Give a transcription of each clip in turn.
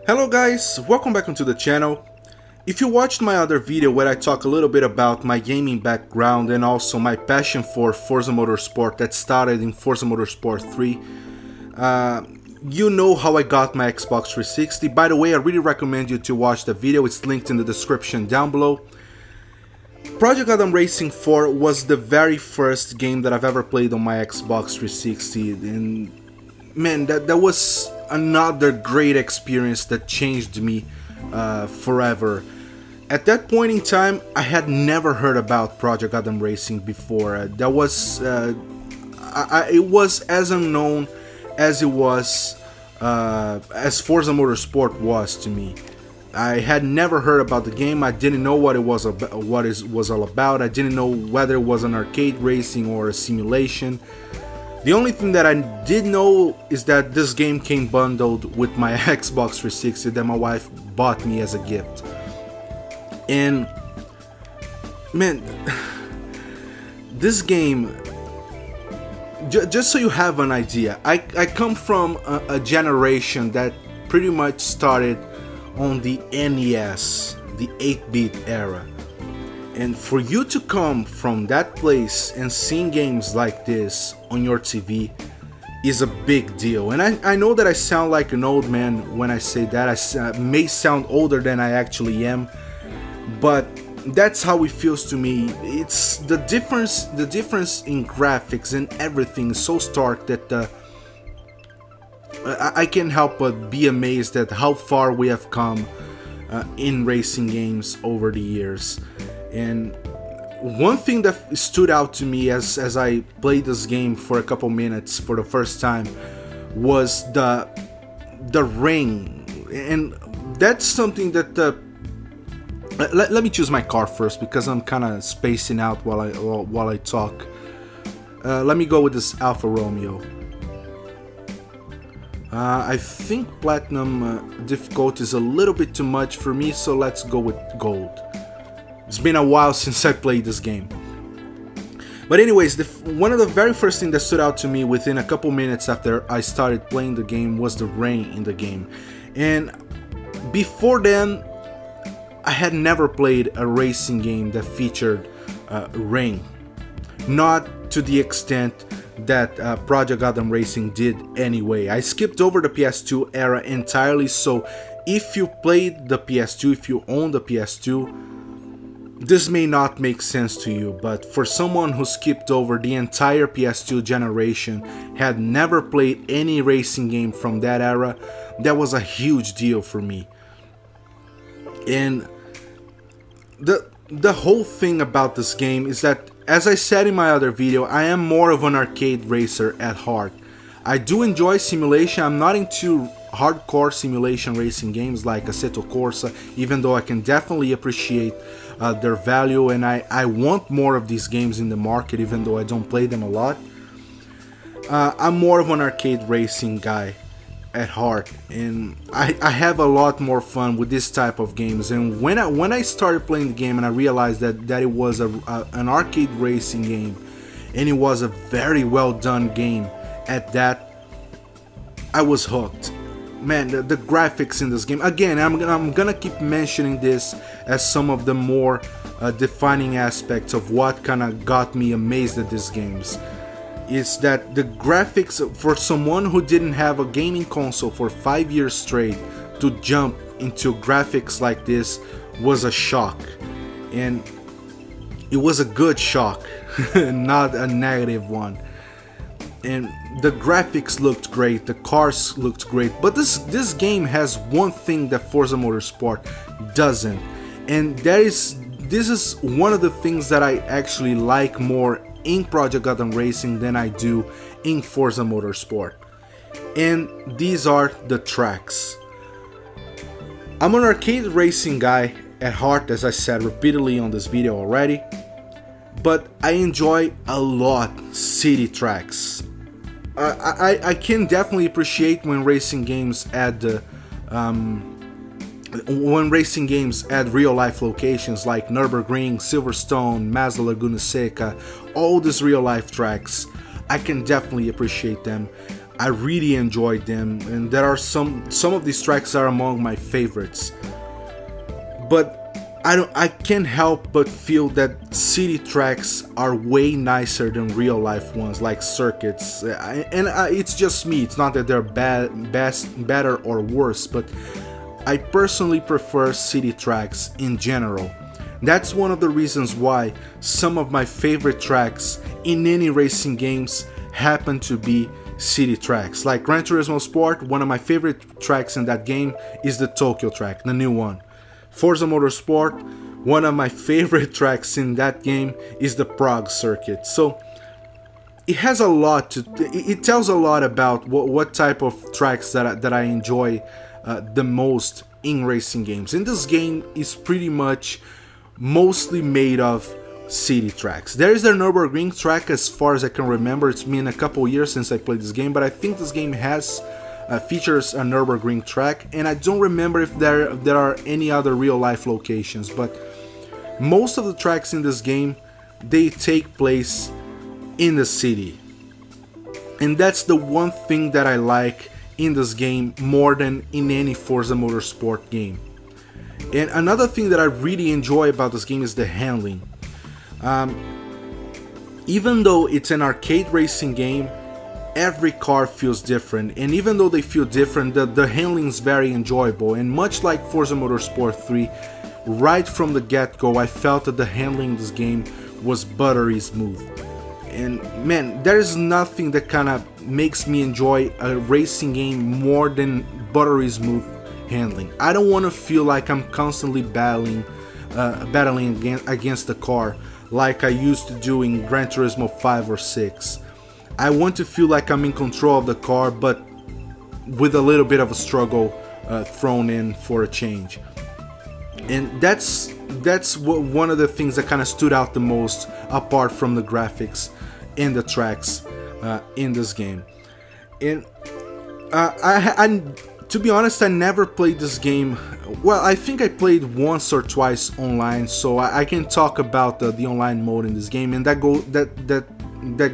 Hello guys, welcome back onto the channel. If you watched my other video where I talk a little bit about my gaming background and also my passion for Forza Motorsport that started in Forza Motorsport 3, you know how I got my Xbox 360. By the way, I really recommend you to watch the video, it's linked in the description down below. Project Gotham Racing 4 was the very first game that I've ever played on my Xbox 360, and man, that was another great experience that changed me forever. At that point in time, I had never heard about Project Gotham Racing before. It was as unknown as it was as Forza Motorsport was to me. I had never heard about the game. I didn't know what it was all about. I didn't know whether it was an arcade racing or a simulation. The only thing that I did know is that this game came bundled with my Xbox 360 that my wife bought me as a gift. And man, this game, just so you have an idea, I come from a generation that pretty much started on the NES, the 8-bit era. And for you to come from that place and seeing games like this on your TV is a big deal. And I know that I sound like an old man when I say that. I may sound older than I actually am, but that's how it feels to me. It's the difference in graphics and everything is so stark that I can't help but be amazed at how far we have come in racing games over the years. And one thing that stood out to me as I played this game for a couple minutes for the first time was the ring, and that's something that let me choose my car first because I'm kind of spacing out while I talk. Let me go with this Alfa Romeo. I think platinum difficulty is a little bit too much for me, so let's go with gold. It's been a while since I played this game. But anyways, one of the very first things that stood out to me within a couple minutes after I started playing the game was the rain in the game. And before then, I had never played a racing game that featured rain. Not to the extent that Project Gotham Racing did anyway. I skipped over the PS2 era entirely, so if you played the PS2, if you own the PS2, this may not make sense to you, but for someone who skipped over the entire PS2 generation, had never played any racing game from that era, that was a huge deal for me. And the whole thing about this game is that, as I said in my other video, I am more of an arcade racer at heart. I do enjoy simulation. I'm not into hardcore simulation racing games like Assetto Corsa, even though I can definitely appreciate their value, and I want more of these games in the market, even though I don't play them a lot. I'm more of an arcade racing guy at heart, and I have a lot more fun with this type of games. And when I started playing the game and I realized that it was an arcade racing game, and it was a very well done game at that, I was hooked. Man, the graphics in this game, again, I'm gonna keep mentioning this as some of the more defining aspects of what kind of got me amazed at these games, is that the graphics, for someone who didn't have a gaming console for 5 years straight, to jump into graphics like this was a shock. And it was a good shock, not a negative one. And the graphics looked great, the cars looked great, but this game has one thing that Forza Motorsport doesn't, and this is one of the things that I actually like more in Project Gotham Racing than I do in Forza Motorsport, and these are the tracks. I'm an arcade racing guy at heart, as I said repeatedly on this video already, but I enjoy a lot city tracks. I can definitely appreciate when racing games add real life locations like Nürburgring, Silverstone, Mazda Laguna Seca, all these real life tracks. I can definitely appreciate them. I really enjoyed them, and there are some of these tracks are among my favorites. But I can't help but feel that city tracks are way nicer than real life ones, like circuits. It's just me. It's not that they're better or worse, but I personally prefer city tracks in general. That's one of the reasons why some of my favorite tracks in any racing games happen to be city tracks. Like Gran Turismo Sport, one of my favorite tracks in that game is the Tokyo track, the new one. Forza Motorsport, one of my favorite tracks in that game is the Prague circuit. So it has a lot to, it tells a lot about what type of tracks that I enjoy the most in racing games. And this game is pretty much mostly made of city tracks. There is the Nürburgring track, as far as I can remember. It's been a couple years since I played this game, but I think this game has features a Nürburgring track, and I don't remember if there are any other real life locations, but most of the tracks in this game, they take place in the city. And that's the one thing that I like in this game more than in any Forza Motorsport game. And another thing that I really enjoy about this game is the handling. Even though it's an arcade racing game, every car feels different, and even though they feel different, the handling is very enjoyable. And much like Forza Motorsport 3, right from the get-go, I felt that the handling in this game was buttery smooth. And man, there is nothing that kind of makes me enjoy a racing game more than buttery smooth handling. I don't want to feel like I'm constantly battling against the car like I used to do in Gran Turismo 5 or 6. I want to feel like I'm in control of the car, but with a little bit of a struggle thrown in for a change. And that's one of the things that kind of stood out the most, apart from the graphics and the tracks in this game. And to be honest, I never played this game. Well, I think I played once or twice online, so I can talk about the online mode in this game, and that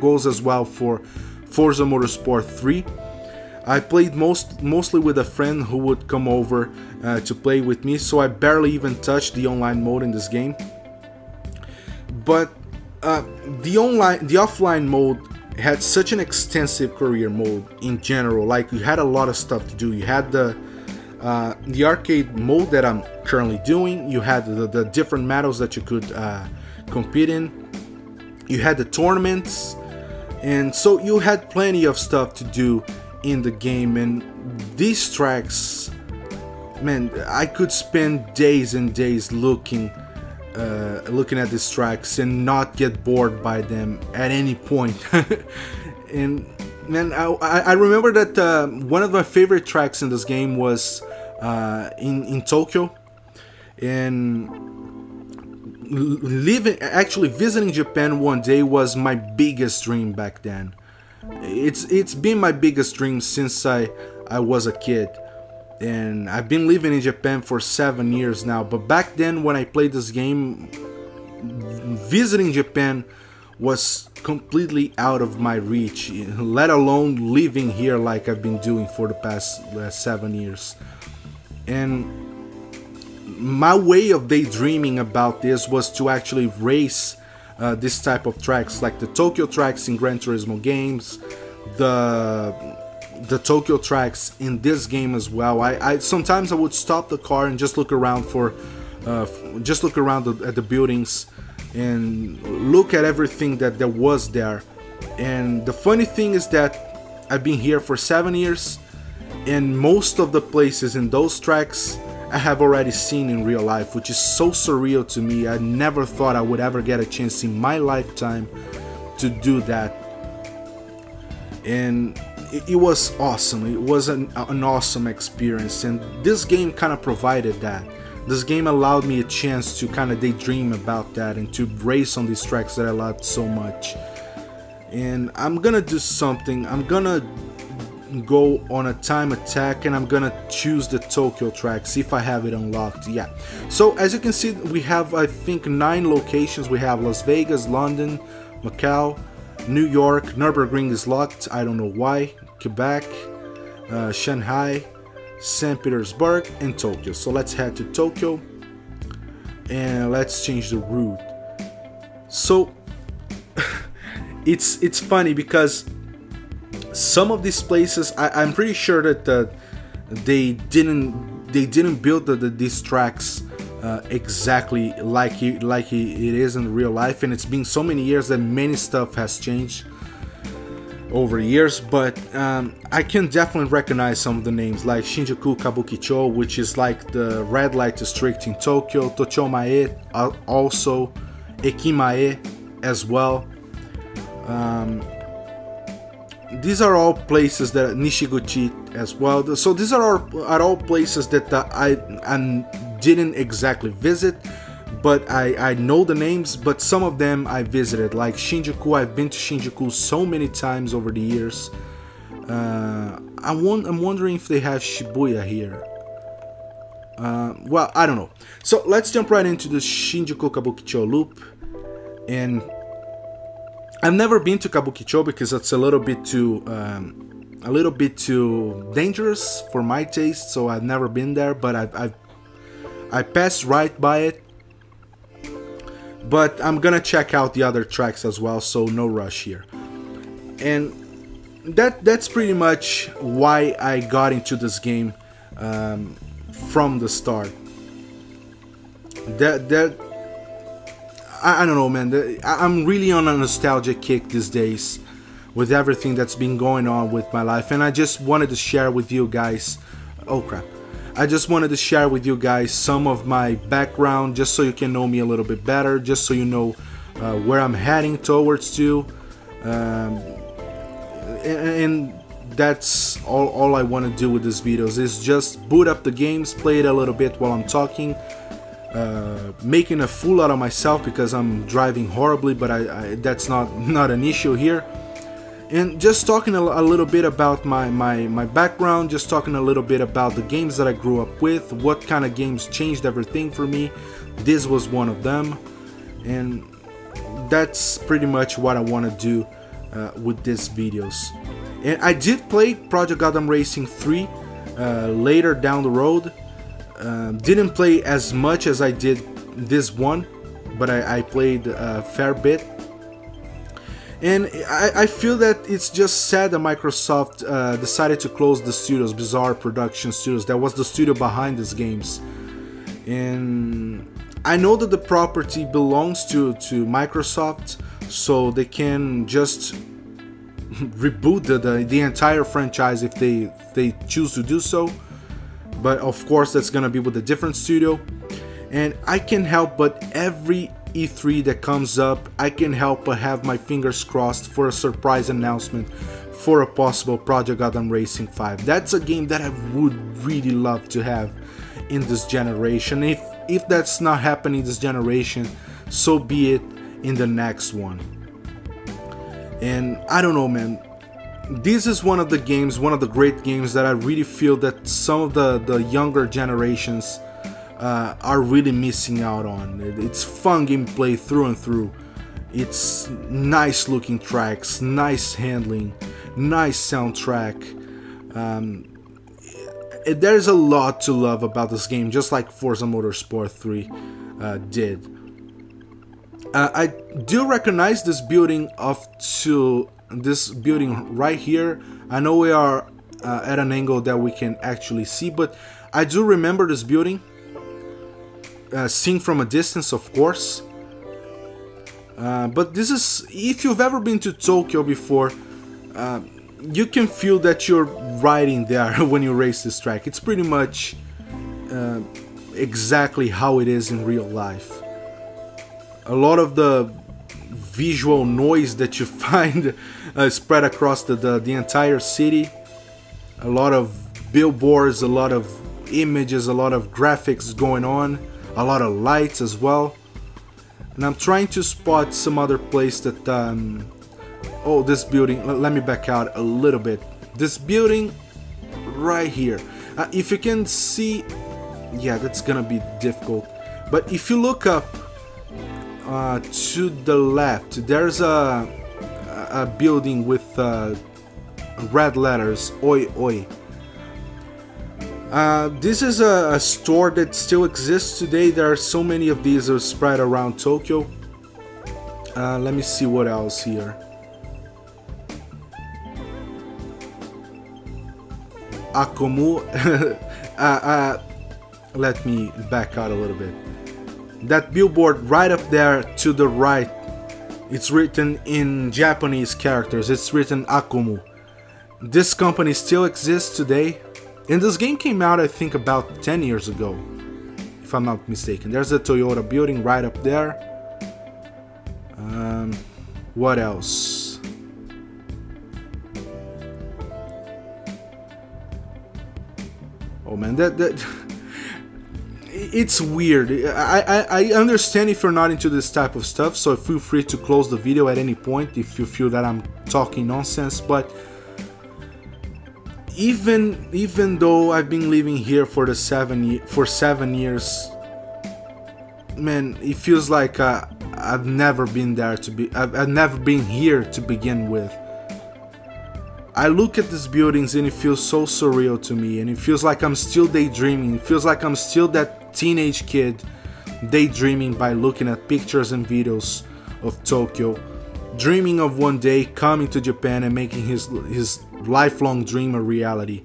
goes as well for Forza Motorsport 3. I played mostly with a friend who would come over to play with me, so I barely even touched the online mode in this game. But the offline mode had such an extensive career mode in general. Like, you had a lot of stuff to do. You had the arcade mode that I'm currently doing. You had the different medals that you could compete in. You had the tournaments, and so you had plenty of stuff to do in the game. And these tracks, man, I could spend days and days looking at these tracks and not get bored by them at any point. And man, I remember that one of my favorite tracks in this game was in Tokyo, and visiting Japan one day was my biggest dream back then. It's been my biggest dream since I was a kid, and I've been living in Japan for 7 years now. But back then, when I played this game, visiting Japan was completely out of my reach, let alone living here like I've been doing for the past 7 years. And my way of daydreaming about this was to actually race this type of tracks, like the Tokyo tracks in Gran Turismo games, the Tokyo tracks in this game as well. I sometimes I would stop the car and just look around at the buildings and look at everything that there was there. And the funny thing is that I've been here for 7 years, and most of the places in those tracks I have already seen in real life, which is so surreal to me. I never thought I would ever get a chance in my lifetime to do that. And it was awesome. It was an awesome experience, and this game kind of provided that. This game allowed me a chance to kind of daydream about that and to race on these tracks that I loved so much. And I'm gonna do something. I'm gonna go on a time attack, and I'm gonna choose the Tokyo track, see if I have it unlocked. Yeah, so as you can see, we have, I think, 9 locations. We have Las Vegas, London, Macau, New York. Nürburgring is locked, I don't know why. Quebec, Shanghai, St. Petersburg, and Tokyo. So let's head to Tokyo and let's change the route. So it's funny because some of these places I'm pretty sure that they didn't build these tracks exactly like it is in real life, and it's been so many years that many stuff has changed over years, but I can definitely recognize some of the names like Shinjuku Kabukicho, which is like the red light district in Tokyo, Tochomae also, Ekimae as well. These are all places that Nishiguchi as well. So these are all places that I didn't exactly visit, but I know the names. But some of them I visited, like Shinjuku. I've been to Shinjuku so many times over the years. I'm wondering if they have Shibuya here. Well, I don't know. So let's jump right into the Shinjuku Kabukicho loop. And I've never been to Kabukicho because it's a little bit too dangerous for my taste. So I've never been there, but I passed right by it. But I'm gonna check out the other tracks as well, so no rush here. And that's pretty much why I got into this game from the start. I don't know, man. I'm really on a nostalgia kick these days with everything that's been going on with my life, and I just wanted to share with you guys. Oh crap. I just wanted to share with you guys some of my background, just so you can know me a little bit better, just so you know where I'm heading towards to. And that's all I want to do with these videos, is just boot up the games, play it a little bit while I'm talking, making a fool out of myself because I'm driving horribly, but that's not an issue here. And just talking a little bit about my background, just talking a little bit about the games that I grew up with, what kind of games changed everything for me. This was one of them, and that's pretty much what I want to do with these videos. And I did play Project Gotham Racing 3 later down the road. Didn't play as much as I did this one, but I played a fair bit. And I feel that it's just sad that Microsoft decided to close the studios, Bizarre Production Studios. That was the studio behind these games. And I know that the property belongs to Microsoft, so they can just reboot the entire franchise if they choose to do so. But of course that's gonna be with a different studio. And I can't help but every E3 that comes up, I can help but have my fingers crossed for a surprise announcement for a possible Project Gotham Racing 5. That's a game that I would really love to have in this generation. If that's not happening this generation, so be it in the next one. And I don't know, man. This is one of the games, one of the great games that I really feel that some of the younger generations are really missing out on. It's fun gameplay through and through. It's nice looking tracks, nice handling, nice soundtrack. There's a lot to love about this game, just like Forza Motorsport 3 did. I do recognize this building right here. I know we are at an angle that we can actually see, but I do remember this building. Seen from a distance, of course. But this is, if you've ever been to Tokyo before, you can feel that you're riding there when you race this track. It's pretty much exactly how it is in real life. A lot of the visual noise that you find spread across the entire city. A lot of billboards, a lot of images, a lot of graphics going on. A lot of lights as well. And I'm trying to spot some other place that oh, this building, let me back out a little bit. This building right here, if you can see, yeah, that's gonna be difficult, but if you look up to the left, there's a building with red letters, oi oi. This is a store that still exists today. There are so many of these are spread around Tokyo. Let me see what else here. Akumu. Let me back out a little bit. That billboard right up there to the right, it's written in Japanese characters. It's written Akumu. This company still exists today. And this game came out, I think, about 10 years ago, if I'm not mistaken. There's a Toyota building right up there. What else? Oh man, that it's weird. I understand if you're not into this type of stuff, so feel free to close the video at any point if you feel that I'm talking nonsense, but even though I've been living here for 7 years, man, it feels like I've never been there I've never been here to begin with. I look at these buildings and it feels so surreal to me, and it feels like I'm still daydreaming. It feels like I'm still that teenage kid daydreaming by looking at pictures and videos of Tokyo, dreaming of one day coming to Japan and making his lifelong dream a reality.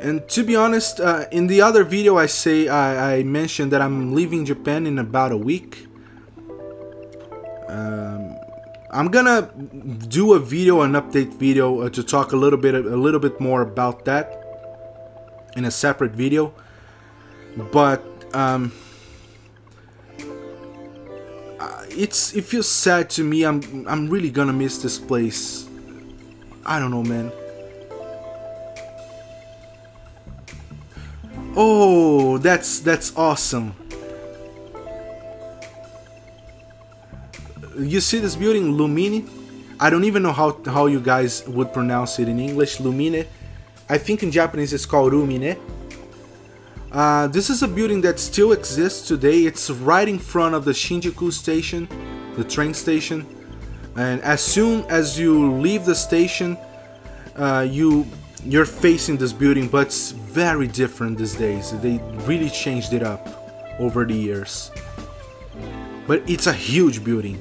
And to be honest, in the other video I mentioned that I'm leaving Japan in about a week. I'm gonna do a video, an update video, to talk a little bit more about that in a separate video. But it feels sad to me. I'm really gonna miss this place. I don't know, man. Oh, that's awesome. You see this building, Lumine? I don't even know how you guys would pronounce it in English. Lumine. I think in Japanese it's called Rumine. This is a building that still exists today. It's right in front of the Shinjuku station, the train station. And as soon as you leave the station, you're facing this building, but it's very different these days. They really changed it up over the years. But it's a huge building.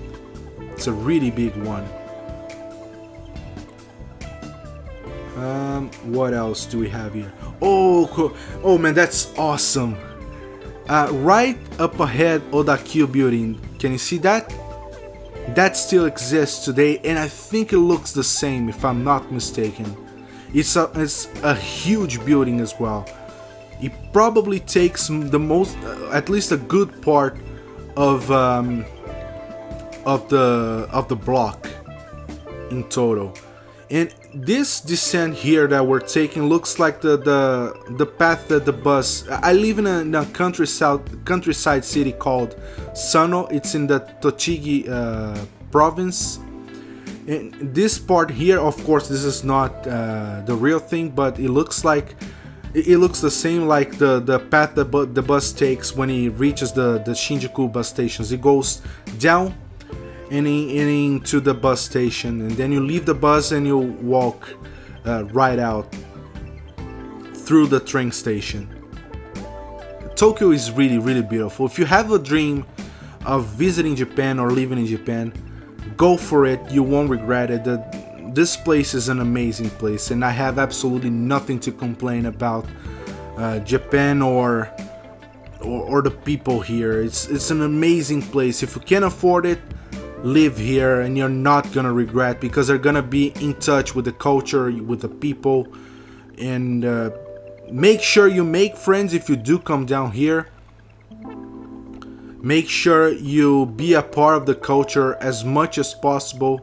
It's a really big one. What else do we have here? Oh, cool. Oh man, that's awesome. Right up ahead, Odakyu building. Can you see that? That still exists today, and I think it looks the same, if I'm not mistaken. It's a huge building as well. It probably takes the most, at least a good part of the block in total. And this descent here that we're taking looks like the path that the bus. I live in a countryside city called Sano. It's in the Tochigi province. And this part here, of course, this is not the real thing, but it looks like it looks the same like the path that the bus takes when it reaches the Shinjuku bus stations. It goes down and into the bus station, and then you leave the bus and you walk right out through the train station. Tokyo is really, really beautiful. If you have a dream of visiting Japan or living in Japan, go for it. You won't regret it. This place is an amazing place, and I have absolutely nothing to complain about Japan or the people here. It's an amazing place. If you can afford it, live here, and you're not gonna regret, because they're gonna be in touch with the culture, with the people, and make sure you make friends if you do come down here. Make sure you be a part of the culture as much as possible,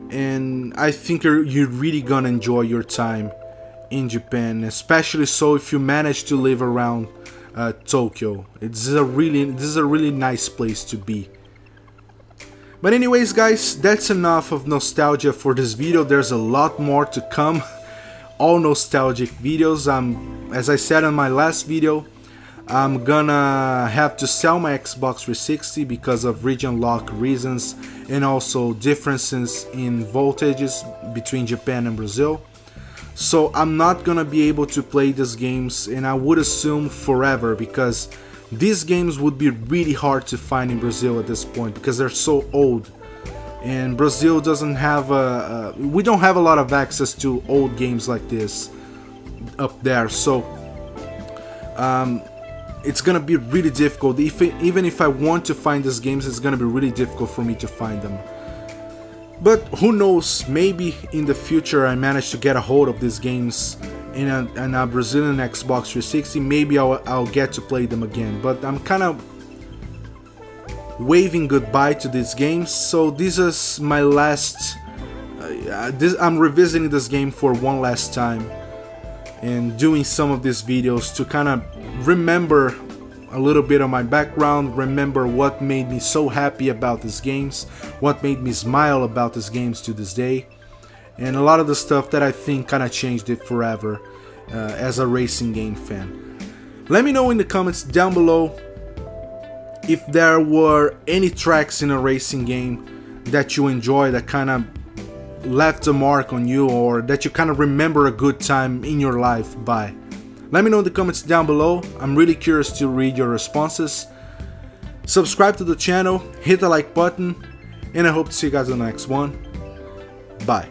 and I think you're really gonna enjoy your time in Japan, especially so if you manage to live around Tokyo. This is a really nice place to be. But anyways, guys, that's enough of nostalgia for this video. There's a lot more to come. All nostalgic videos. As I said in my last video, I'm gonna have to sell my Xbox 360 because of region lock reasons and also differences in voltages between Japan and Brazil. So I'm not gonna be able to play these games, and I would assume forever, because these games would be really hard to find in Brazil at this point because they're so old. And Brazil doesn't have we don't have a lot of access to old games like this up there. So it's gonna be really difficult. Even if I want to find these games, it's gonna be really difficult for me to find them. But who knows, maybe in the future I manage to get a hold of these games in a Brazilian Xbox 360, maybe I'll get to play them again. But I'm kind of waving goodbye to these games, so this is my last, I'm revisiting this game for one last time and doing some of these videos to kind of remember a little bit of my background, remember what made me so happy about these games, what made me smile about these games to this day, and a lot of the stuff that I think kind of changed it forever as a racing game fan. Let me know in the comments down below if there were any tracks in a racing game that you enjoy, that kind of left a mark on you, or that you kind of remember a good time in your life by. Let me know in the comments down below. I'm really curious to read your responses. Subscribe to the channel, hit the like button, and I hope to see you guys in the next one. Bye.